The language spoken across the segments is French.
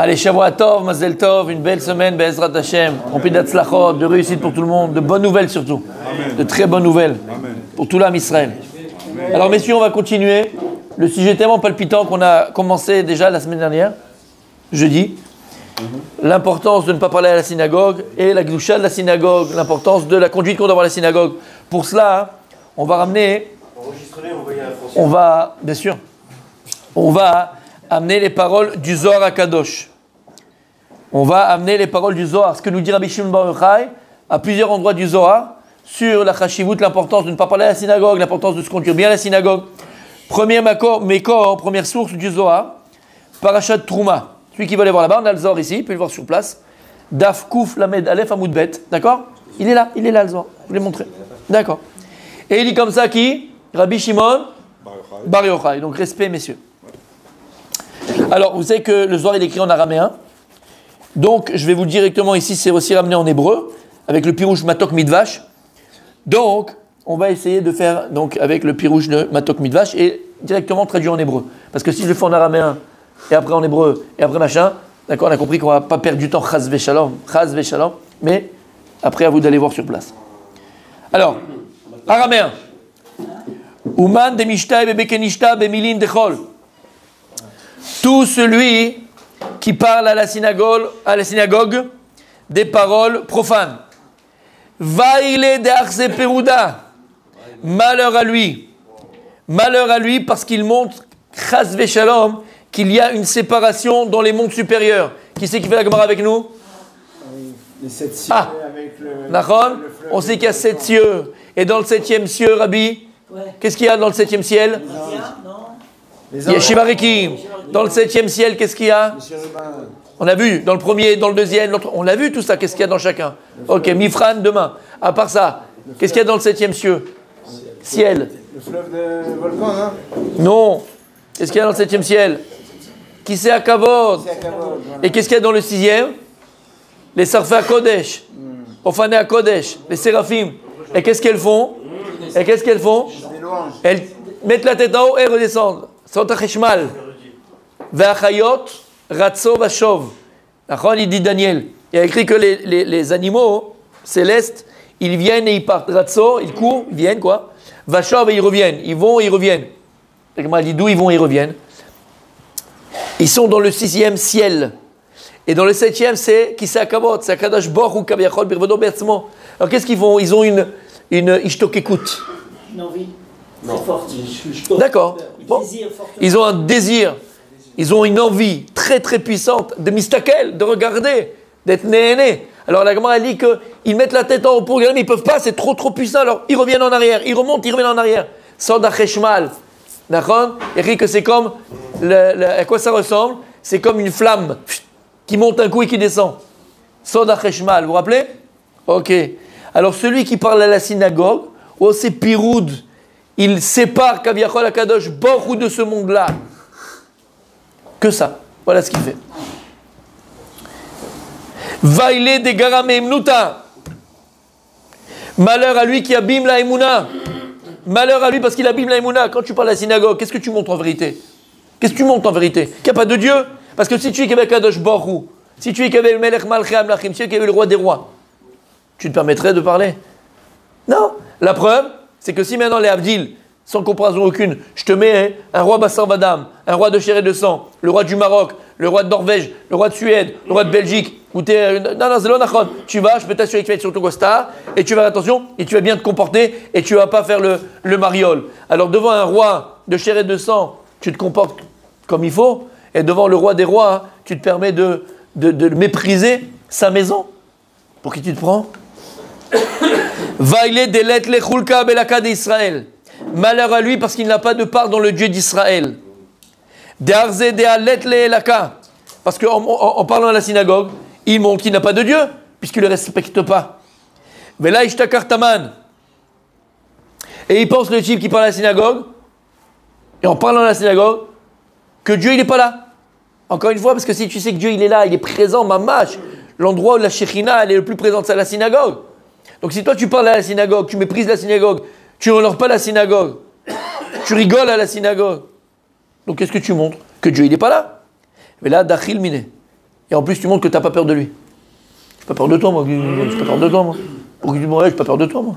Allez, Shavua Tov, Mazel Tov, une belle semaine, Be'ezrat Hashem, remplie d'Atzlachot, de réussite pour tout le monde, de bonnes nouvelles surtout. Amen. De très bonnes nouvelles. Amen. Pour tout l'âme Israël. Amen. Alors messieurs, on va continuer. Le sujet tellement palpitant qu'on a commencé déjà la semaine dernière, jeudi. L'importance de ne pas parler à la synagogue et la gdoucha de la synagogue, l'importance de la conduite qu'on doit avoir à la synagogue. Pour cela, on va ramener... bien sûr, on va amener les paroles du Zohar à Kadosh. On va amener les paroles du Zohar, ce que nous dit Rabbi Shimon Bar Yochai à plusieurs endroits du Zohar sur la chashivut, l'importance de ne pas parler à la synagogue, l'importance de se conduire bien à la synagogue. Premier Mékor, première source du Zohar, Parashat Trouma. Celui qui veut aller voir là-bas, on a le Zohar ici, il peut le voir sur place. Daf Kouf Lamed Aleph Amoud Bet, d'accord? Il est là le Zohar, je vous l'ai montré. D'accord. Et il dit comme ça qui? Rabbi Shimon Bar Yochai. Donc respect messieurs. Alors vous savez que le Zohar il est écrit en araméen. Donc je vais vous directement ici, c'est aussi ramené en hébreu avec le pirouche Matok Midvash. Donc on va essayer de faire donc avec le pirouche de Matok Midvash et directement traduire en hébreu. Parce que si je le fais en araméen et après en hébreu et après machin, d'accord, on a compris qu'on va pas perdre du temps. Chaz v'shalom, mais après à vous d'aller voir sur place. Alors araméen. Uman de mishta be bekenishta be milin dechol. Tout celui qui parle à la synagogue des paroles profanes. Vaile de arse peruda. Malheur à lui parce qu'il montre chas v'shalom qu'il y a une séparation dans les mondes supérieurs. Qui c'est qui fait la Gemara avec nous? Les 7 cieux avec le on sait qu'il y a 7 cieux. Et dans le 7e ciel, Rabbi, qu'est-ce qu'il y a dans le 7e ciel? Il y a Shivarikim. Dans le 7e ciel, qu'est-ce qu'il y a? On a vu, dans le premier, dans le deuxième, on l'a vu tout ça, qu'est-ce qu'il y a dans chacun? Ok, Mifran demain. À part ça, qu'est-ce qu'il y a dans le 7e ciel? Le fleuve de volcan, hein? Non. Qu'est-ce qu'il y a dans le 7e ciel? Qui c'est à Kavod? Et qu'est-ce qu'il y a dans le 6e? Les Sarfé à Kodesh. Ofané à Kodesh. Les Séraphim. Et qu'est-ce qu'elles font? Elles mettent la tête en haut et redescendent. Sot hacheshmal. Ve'achayot ratso vashov. Il dit Daniel. Il a écrit que les animaux célestes, ils viennent et ils partent. Ratso, ils courent, ils viennent quoi. Vashov et ils reviennent. Ils vont et ils reviennent. Il dit d'où ils vont et ils reviennent. Ils sont dans le 6e ciel. Et dans le 7e, c'est qui c'est Akavot, c'est Akadosh Baruch Hu Kaviachol Birvodo Be'atzmo. Alors qu'est-ce qu'ils font? Ils ont une ishtokekut. Une envie très forte. D'accord. Bon. Ils ont un désir. Ils ont une envie très très puissante de mistakel, de regarder, d'être néné. Alors la Gemara dit qu'ils mettent la tête en haut pour regarder, mais ils ne peuvent pas, c'est trop puissant. Alors ils reviennent en arrière, ils remontent, ils reviennent en arrière. Soda Cheshmal. D'accord? Il dit que c'est comme, à quoi ça ressemble? C'est comme une flamme qui monte un coup et qui descend. Soda Cheshmal, vous vous rappelez? Ok. Alors celui qui parle à la synagogue, c'est Piroud, il sépare Kaviachol Akadosh beaucoup de ce monde-là. Que ça. Voilà ce qu'il fait. Vaile de Garame Emnuta. Malheur à lui qui abîme la Emouna. Malheur à lui parce qu'il abîme la Emouna. Quand tu parles à la synagogue, qu'est-ce que tu montres en vérité? Qu'est-ce que tu montres en vérité? Qu'il n'y a pas de Dieu? Parce que si tu es qu'avec Kadosh Baruch, si tu es qu'avec le Melech Malchei Amlachim, si tu es qu'avec le roi des rois, tu te permettrais de parler? Non. La preuve, c'est que si maintenant les Abdil, sans comparaison aucune, je te mets un roi Bassar Vadam, un roi de chair et de sang, le roi du Maroc, le roi de Norvège, le roi de Suède, le roi de Belgique, où t'es... Non, c'est l'onachon. Tu vas, je peux t'assurer que tu vas être sur ton costard, et tu vas faire attention, et tu vas bien te comporter, et tu vas pas faire le mariole. Alors devant un roi de chair et de sang, tu te comportes comme il faut, et devant le roi des rois, tu te permets de mépriser sa maison. Pour qui tu te prends? Vaile delet lechulka belaka d'Israël. Malheur à lui parce qu'il n'a pas de part dans le Dieu d'Israël. De'arze de'alet le'elaka. Parce qu'en parlant à la synagogue, il montre qu'il n'a pas de Dieu, puisqu'il ne le respecte pas. Vela ishtakar taman. Et il pense le type qui parle à la synagogue, et en parlant à la synagogue, que Dieu il n'est pas là. Encore une fois, parce que si tu sais que Dieu il est là, il est présent, mamash, l'endroit où la Shekhinah elle est le plus présente, c'est à la synagogue. Donc si toi tu parles à la synagogue, tu méprises la synagogue, tu n'honores pas la synagogue, tu rigoles à la synagogue, donc qu'est-ce que tu montres? Que Dieu il n'est pas là. Mais là, dachil mine. Et en plus, tu montres que tu n'as pas peur de lui. Je n'ai pas peur de toi, moi. Je n'ai pas peur de toi, moi. Pour que tu me je n'ai pas peur de toi, moi.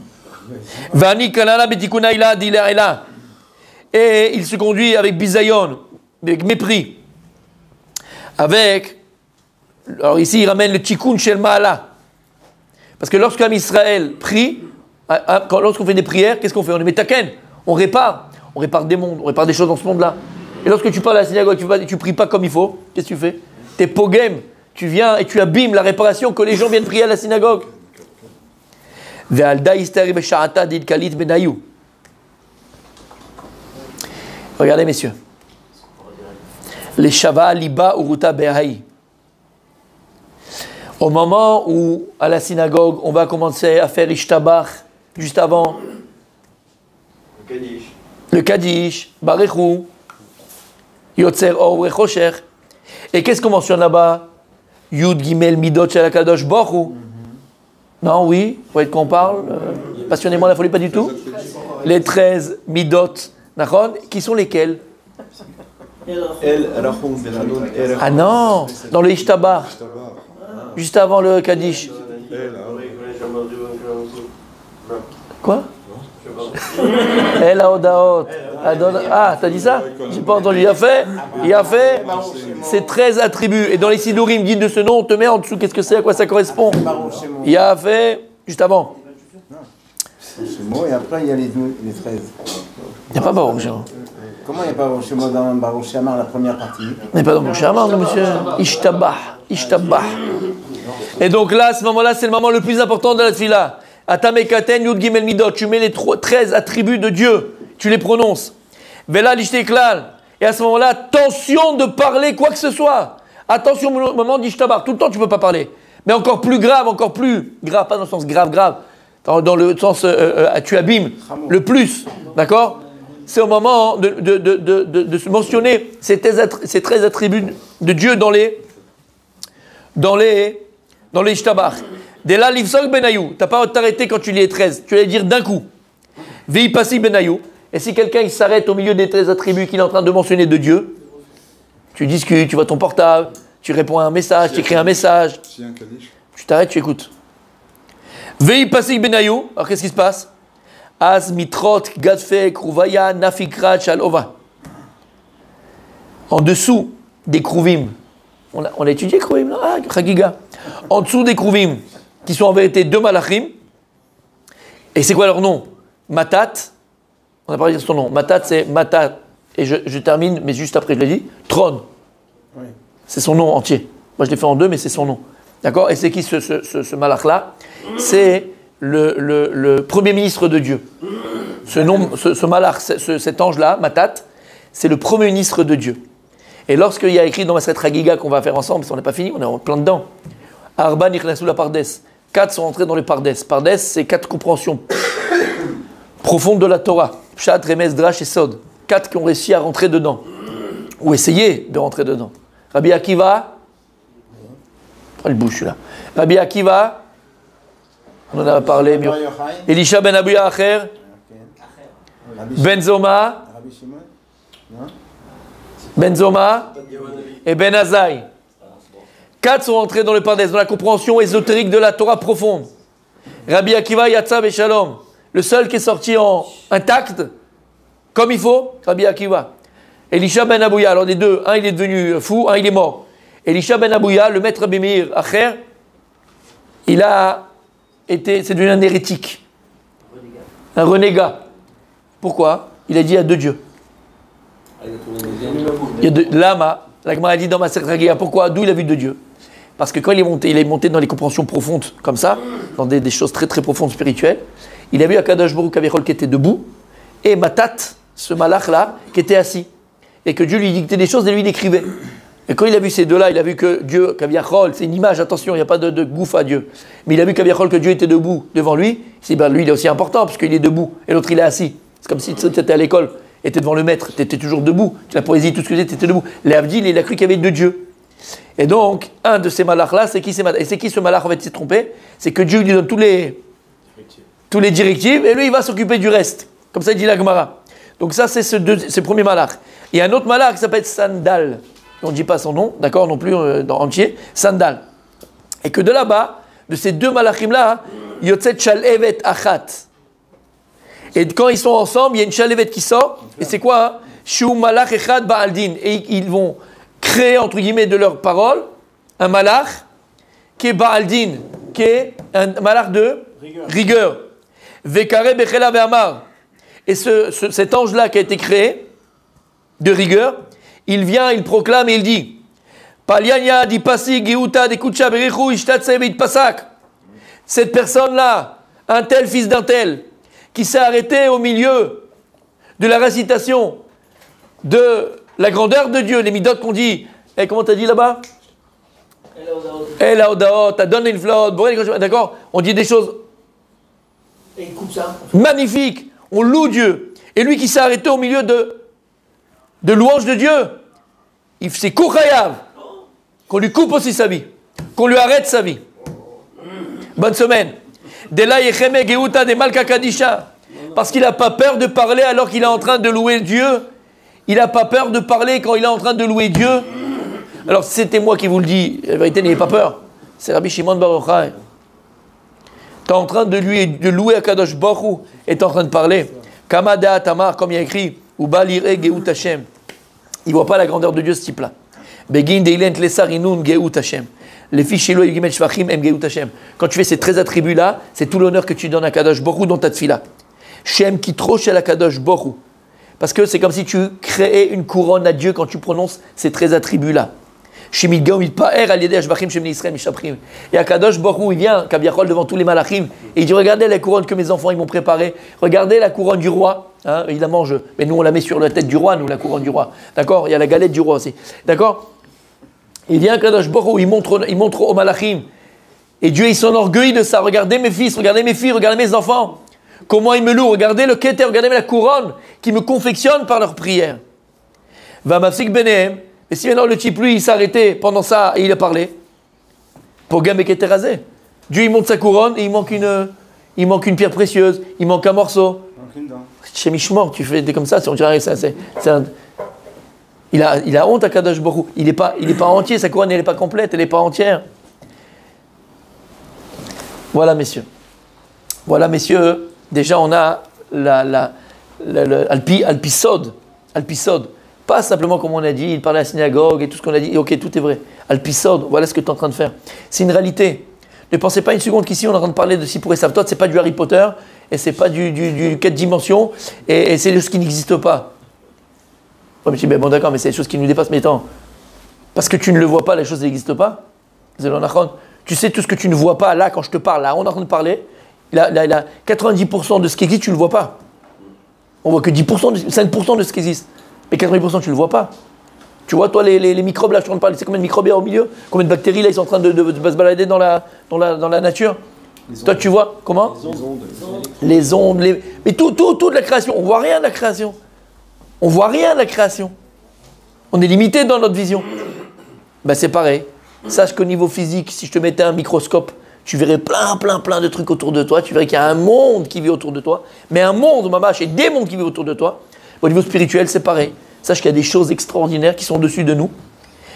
Vani kalala betikuna ila dila ila. Et il se conduit avec bisayon, avec mépris. Alors ici, il ramène le tikkun shel ma'ala. Parce que lorsqu'un Israël prie, lorsqu'on fait des prières, qu'est-ce qu'on fait? On les met taken, on répare des mondes, on répare des choses dans ce monde-là. Et lorsque tu parles à la synagogue, tu pries pas comme il faut, qu'est-ce que tu fais? T'es pogem, tu viens et tu abîmes la réparation que les gens viennent prier à la synagogue. Regardez messieurs. Les Shava Liba Uruta Behaï. Au moment où, à la synagogue, on va commencer à faire Ishtabach, juste avant le Kaddish, Barechou, Yotzer Or Rechosher. Et qu'est-ce qu'on mentionne là-bas? Yud Gimel Midot Shel Kadosh Borou. Non, oui, vous voyez de quoi on parle? Passionnément la folie, pas du tout. Les 13 Midot, qui sont lesquels? Ah non, dans le Ishtabach, juste avant le Kaddish. Quoi? El Haodaot. Ah, t'as dit ça? J'ai pas entendu. Il a fait. C'est 13 attributs. Et dans les Sidurim, dit de ce nom, on te met en dessous. Qu'est-ce que c'est? À quoi ça correspond? Il a fait juste avant. Et après, il y a les 13. Il n'y a pas Baruch Shema. Comment il n'y a pas Baruch Shema dans Baruch Shema, la première partie? Il n'y a pas dans Baruch Shema, monsieur. Ishtabah. Et donc là, à ce moment-là, c'est le moment le plus important de la tefila. Atamekaten Yud Gimel Midot. Tu mets les 13 attributs de Dieu. Tu les prononces. Vela Lishteklal. Et à ce moment-là, attention de parler quoi que ce soit. Attention au moment d'Ishtabah. Tout le temps, tu ne peux pas parler. Mais encore plus grave, pas dans le sens grave, dans le sens tu abîmes le plus, d'accord? C'est au moment de se mentionner ces 13 attributs de Dieu dans les Ishtabach. Dès là, l'Ivsok Benayou, tu n'as pas à t'arrêter quand tu lis les 13, tu vas les dire d'un coup. Vei Passi Benayou. Et si quelqu'un il s'arrête au milieu des 13 attributs qu'il est en train de mentionner de Dieu, tu discutes, tu vois ton portable, tu réponds à un message, tu écris un message, tu t'arrêtes, tu écoutes. Vei Passi Benayou, alors qu'est-ce qui se passe? Az mitrot gadfek ruvaya nafikrat shalova. En dessous des kruvim, on a étudié kruvim, non? Ah, chagiga. En dessous des kruvim, qui sont en vérité deux malachim. Et c'est quoi leur nom? Matat. On n'a pas dit son nom. Matat, c'est Matat. Et je termine, mais juste après je l'ai dit. Trône. Oui. C'est son nom entier. Moi je l'ai fait en deux, mais c'est son nom. D'accord? Et c'est qui ce malach-là? C'est le premier ministre de Dieu. Ce malach, cet ange-là, Matat, c'est le premier ministre de Dieu. Et lorsqu'il y a écrit dans Maseret Chagiga qu'on va faire ensemble, parce qu'on n'est pas fini, on est en plein dedans. Arba nichnasu la pardes. 4 sont entrés dans les pardes. Pardes, c'est 4 compréhensions profondes de la Torah. Pshat, Remes, Drash et Sod. 4 qui ont réussi à rentrer dedans. Ou essayer de rentrer dedans. Rabbi Akiva. Il bouge celui-là. Rabbi Akiva. On en a parlé. Elisha ben Abuya Acher. Ben Zoma. Ben Zoma et Ben Azaï. 4 sont entrés dans le Pardes, dans la compréhension ésotérique de la Torah profonde. Rabbi Akiva Yatzav et Shalom. Le seul qui est sorti intact, comme il faut, Rabbi Akiva. Elisha ben Abuya, alors des deux, un il est devenu fou, un il est mort. Elisha ben Abuya, le maître Rabbi Meir Acher, c'est devenu un hérétique. Un renégat. Pourquoi? Il a dit à deux dieux. Il y a Lama, la Gemara a dit dans ma Sertragia, pourquoi? D'où il a vu de Dieu? Parce que quand il est monté dans les compréhensions profondes, comme ça, dans des choses très très profondes spirituelles, il a vu Akadosh Baruch Hu qui était debout, et Matat, ce malach-là, qui était assis. Et que Dieu lui dictait des choses et lui il écrivait. Et quand il a vu ces deux-là, il a vu que Dieu, Kaviachol, c'est une image, attention, il n'y a pas de gouffre à Dieu. Mais il a vu Kaviachol que Dieu était debout devant lui, il s'est dit, lui il est aussi important, parce qu'il est debout, et l'autre il est assis. C'est comme si tu étais à l'école. Et tu étais devant le maître, tu étais toujours debout. La poésie, tout ce que tu étais debout. L'Avdil, il a cru qu'il y avait deux dieux. Et donc, un de ces malachs-là, c'est qui ce malach en fait, il s'est trompé? C'est que Dieu lui donne tous les directives, et lui, il va s'occuper du reste. Comme ça, il dit la Gemara. Donc ça, c'est ce premier malach. Il y a un autre malach qui s'appelle Sandal. on ne dit pas son nom, d'accord, non plus dans entier, Sandal. Et que de là-bas, de ces deux malachim-là, Yotzet Shalevet Achat. Et quand ils sont ensemble, il y a une Shalevet qui sort, et c'est quoi? Shu Malach Echad Baaldin. Et ils vont créer, entre guillemets, de leurs paroles, un malach qui est Baaldin, qui est un malach de rigueur. Vekare Bechela Ve'amar. Et cet ange-là qui a été créé, de rigueur, il vient, il proclame et il dit Palianya di Pasi Geuta de Kucha Berichu Ishtat Sebeit Pasak. Cette personne-là, un tel fils d'un tel, qui s'est arrêté au milieu de la récitation de la grandeur de Dieu, les midotes qu'on dit, et comment t'as dit là-bas? El Aodaot, t'as donné une flotte, d'accord? On dit des choses magnifiques, on loue Dieu. Et lui qui s'est arrêté au milieu de louange de Dieu, c'est Koukhayav, qu'on lui coupe aussi sa vie, qu'on lui arrête sa vie. Bonne semaine. Parce qu'il n'a pas peur de parler alors qu'il est en train de louer Dieu. Il n'a pas peur de parler quand il est en train de louer Dieu. Alors si c'était moi qui vous le dis, la vérité, n'ayez pas peur. C'est Rabbi Shimon Bar Yochai. Tu es en train de louer Akadosh Baruch Hu et tu es en train de parler. Kamada Tamar, comme il y a écrit, ou Balire Geut Hashem. Il ne voit pas la grandeur de Dieu, ce type-là. Begin Deilent Lesar Inun Geut Hashem. Les fiches chez Yigimet Shvachim Em Geut Hashem. Quand tu fais ces 13 attributs-là, c'est tout l'honneur que tu donnes à Kadosh Baruch Hu dans ta tfila. Shem Kitro Shel Kadosh Baruch Hu. Parce que c'est comme si tu créais une couronne à Dieu quand tu prononces ces 13 attributs-là. Shemit Gaum Il Pa'er Al Yedei Ashbachim Shem Israël Mishaprim. Et à Kadosh Baruch Hu, il vient, Kabiachol, devant tous les malachim, et il dit regardez la couronne que mes enfants ils m'ont préparée. Regardez la couronne du roi. Hein, il la mange, mais nous on la met sur la tête du roi, nous, la couronne du roi. D'accord? Il y a la galette du roi aussi. D'accord? Il vient Kadosh Baruch Hu, il montre aux malachim. Et Dieu, il s'enorgueillit de ça. Regardez mes fils, regardez mes filles, regardez mes enfants. Comment ils me louent. Regardez le keter, regardez la couronne qui me confectionne par leur prière. Va mafsik benehem. Et si maintenant le type, lui, il s'est arrêté pendant ça et il a parlé. Pogam et keterazé. Dieu, il monte sa couronne et il manque une pierre précieuse. Il manque un morceau. Chez Mishmor, tu fais des comme ça, on dirait ça, il a honte à Kadosh Baruch Hu. Il n'est pas entier, sa couronne, elle n'est pas complète, elle n'est pas entière. Voilà, messieurs. Voilà, messieurs. Déjà, on a Alpisod. Pas simplement comme on a dit, il parlait à la synagogue et tout ce qu'on a dit. Et ok, tout est vrai. Alpisod, voilà ce que tu es en train de faire. C'est une réalité. Ne pensez pas une seconde qu'ici, on est en train de parler de Sipur et Savtot. C'est pas du Harry Potter et c'est pas du 4 dimensions et c'est ce qui n'existe pas. Ouais, mais je dis, bon d'accord, mais c'est des choses qui nous dépassent. Mais attends, parce que tu ne le vois pas, les choses n'existent pas. Tu sais tout ce que tu ne vois pas, là, quand je te parle, là, on est en train de parler. Là, 90% de ce qui existe, tu ne le vois pas. On voit que 10%, 5% de ce qui existe. Mais 90%, tu ne le vois pas. Tu vois, toi, les microbes, là, je suis en train de parler, c'est combien de microbes il y a au milieu? Combien de bactéries, là, ils sont en train de se balader dans la nature? Toi, tu vois, comment? Les ondes. Mais tout de la création. On ne voit rien de la création. On ne voit rien de la création. On est limité dans notre vision. Ben, c'est pareil. Sache qu'au niveau physique, si je te mettais un microscope, tu verrais plein de trucs autour de toi. Tu verrais qu'il y a un monde qui vit autour de toi. Mais un monde, mamache, et des mondes qui vivent autour de toi. Au niveau spirituel, c'est pareil. Sache qu'il y a des choses extraordinaires qui sont au-dessus de nous.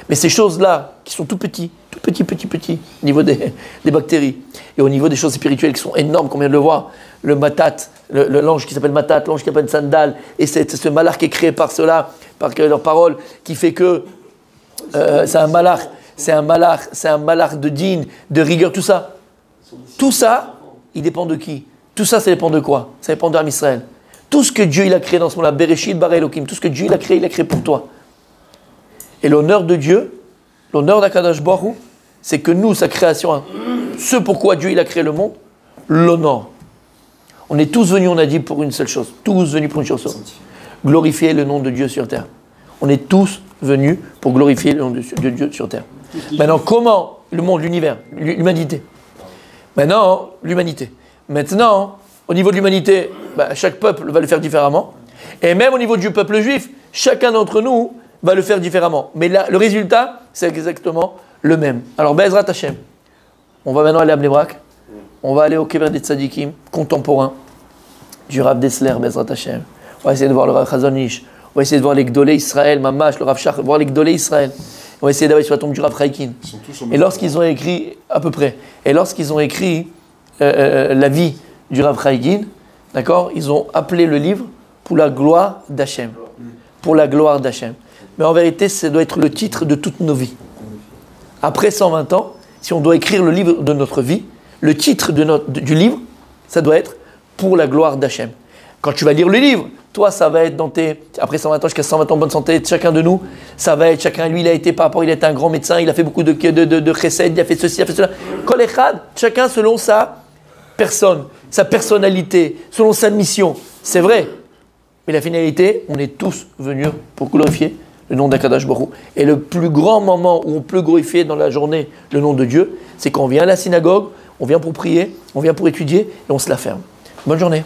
Mais ces choses-là, qui sont tout petits, au niveau des bactéries, et au niveau des choses spirituelles qui sont énormes, comme on vient de le voir, le matat, l'ange qui s'appelle matat, l'ange qui s'appelle sandal, et c'est ce malach qui est créé par cela, par leur parole, qui fait que c'est un malach de din, de rigueur, tout ça. Tout ça, il dépend de qui? Tout ça, ça dépend de quoi? Ça dépend d'Am Israël. Tout ce que Dieu il a créé dans ce monde-là, Bereshit bara Elokim, tout ce que Dieu il a créé pour toi. Et l'honneur de Dieu, l'honneur d'Akadosh Baruch Hu, c'est que nous, sa création, ce pourquoi Dieu il a créé le monde, l'honneur. On est tous venus, on a dit, pour une seule chose. Tous venus pour une chose. Glorifier le nom de Dieu sur terre. On est tous venus pour glorifier le nom de Dieu sur terre. Maintenant, comment le monde, l'univers, l'humanité? Maintenant, l'humanité. Maintenant, au niveau de l'humanité, chaque peuple va le faire différemment. Et même au niveau du peuple juif, chacun d'entre nous va le faire différemment. Mais là, le résultat, c'est exactement le même. Alors, Be'ezrat Hashem, on va maintenant aller à Bnei Brak. On va aller au Kever des Tzadikim, contemporain du Rav Dessler, Be'ezrat Hashem. On va essayer de voir le Rav Chazon Ish. On va essayer de voir les Gdolé Israël, Mamash, le Rav Shach, voir les Gdolé Israël. On va essayer d'aller sur la tombe du Rav Chaikin. Et lorsqu'ils ont écrit, à peu près, et lorsqu'ils ont écrit la vie du Rav Chaikin, d'accord, ils ont appelé le livre pour la gloire d'Hachem. Pour la gloire d'Hachem. Mais en vérité, ça doit être le titre de toutes nos vies. Après 120 ans, si on doit écrire le livre de notre vie, le titre du livre, ça doit être pour la gloire d'Hachem. Quand tu vas lire le livre, toi, ça va être dans tes... Après 120 ans, jusqu'à 120 ans, bonne santé, chacun de nous, ça va être chacun, lui, il a été par rapport, il a été un grand médecin, il a fait beaucoup de chesed, il a fait ceci, il a fait cela. Kol echad, chacun selon sa personne, sa personnalité, selon sa mission. C'est vrai. Mais la finalité, on est tous venus pour glorifier le nom d'Akadosh Baruch Hu. Et le plus grand moment où on peut glorifier dans la journée le nom de Dieu, c'est quand on vient à la synagogue, on vient pour prier, on vient pour étudier et on se la ferme. Bonne journée.